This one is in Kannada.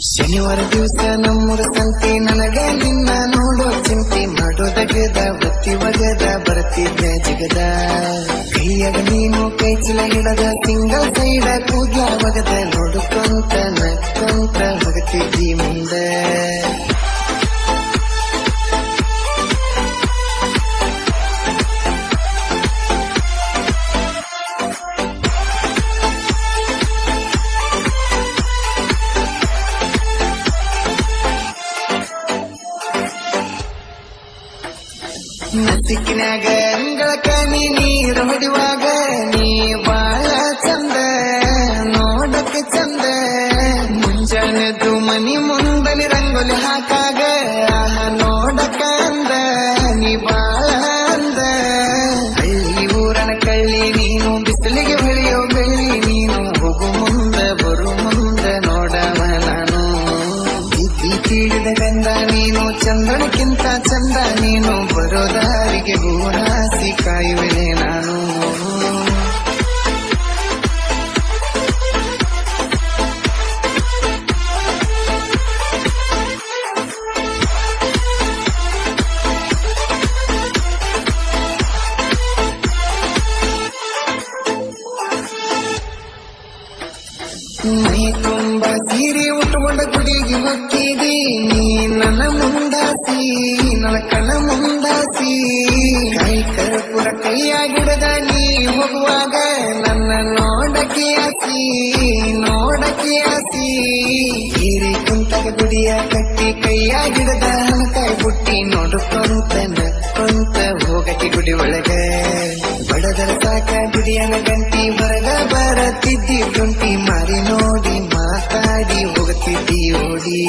ಶನಿವಾರ ದಿವಸ ನಮ್ಮೂರ ಸಂತೆ ನನಗೆ ನಿನ್ನ ನೋಡೋ ಚಿಂತೆ ಮಾಡೋದಗದ ಬತ್ತಿ ಒಗದ ಬರ್ತಿದ್ದೆ ಜಿಗದ ಕೈಯಾಗ ನೀನು ಕೈ ಚೀಲ ಹಿಡದ ಸಿಂಗಲ್ ಸೈಡ ಕೂದ್ಲ ಒಗದ ನೋಡುಕೊಂತ ನಕ್ಕೊಂತ ಹೋಗುತ್ತಿದ್ದಿ ಮುಂದೆ ನಸಿಕಿನಾಗ ಅಂಗಳಕ ನೀರು ಹೊಡಿವಾಗ ನೀ ಬಾಳ ಚಂದ ನೋಡಕ ಚಂದ ಮುಂಜಾನೆದ್ದು ಮನಿ ಮುಂದಲಿ ರಂಗೋಲಿ ಹಾಕಾಗ ನೋಡಕ ಅಂದ ನೀ ಬಾಳ ಅಂದ ಹಳ್ಳಿ ಊರನ ಕಳ್ಳಿ ನೀನು ಬಿಸಿಲಿಗೆ ಹೊಳೆಯೋ ಬೆಳ್ಳಿ ನೀನು ಹೋಗು ಮುಂದ ಬರು ಮುಂದ ನೋಡವ ನಾನು ಇದ್ದಿ ತೀಡಿದ ಗಂಧ ನೀನು ಚಂದ್ರನಕ್ಕಿಂತ ಚಂದ ನೀನು ಬರೋದಾರಿಗೆ ಹೂರಾಸಿ ಕಾಯುವೆ ನಾನು ಮೈ ತುಂಬ ಸೀರೆ ಉಟ್ಕೊಂಡ ಗುಡಿಗೆ ಹೊಕ್ಕಿದಿ ನೀ ನನ್ನ ಮುಂದಾಸಿ ನನ್ನ ಕಣ್ಣ ಮುಂದಾಸಿ ಕೈ ಕರ್ಪೂರ ಕೈಯಾಗಿಡದ ನೀ ಹೋಗುವಾಗ ನನ್ನ ನೋಡಕ್ಕೆ ಆಸಿ ಹೀರಿ ಕುಂತಾಗ ಗುಡಿಯ ಕಟ್ಟಿ ಕೈಯಾಗಿಡದ ಹಣಕಾಯಿ ಬುಟ್ಟಿ ನೋಡುಕೊಂತ ನಕ್ಕೊಂತ ಹೋಗಕ್ಕೆ ಗುಡಿ ಒಳಗ ಬಡದರ ಸಾಕ ಗುಡಿಯನ ಗಂಟಿ ಹೊರಗ ಬರತ್ತಿದ್ದಿ ಗುಂಟಿ ಮಾರಿ ನೋಡಿ ಮಾತಾಡಿ ಹೋಗುತ್ತಿದ್ದಿ ಓಡಿ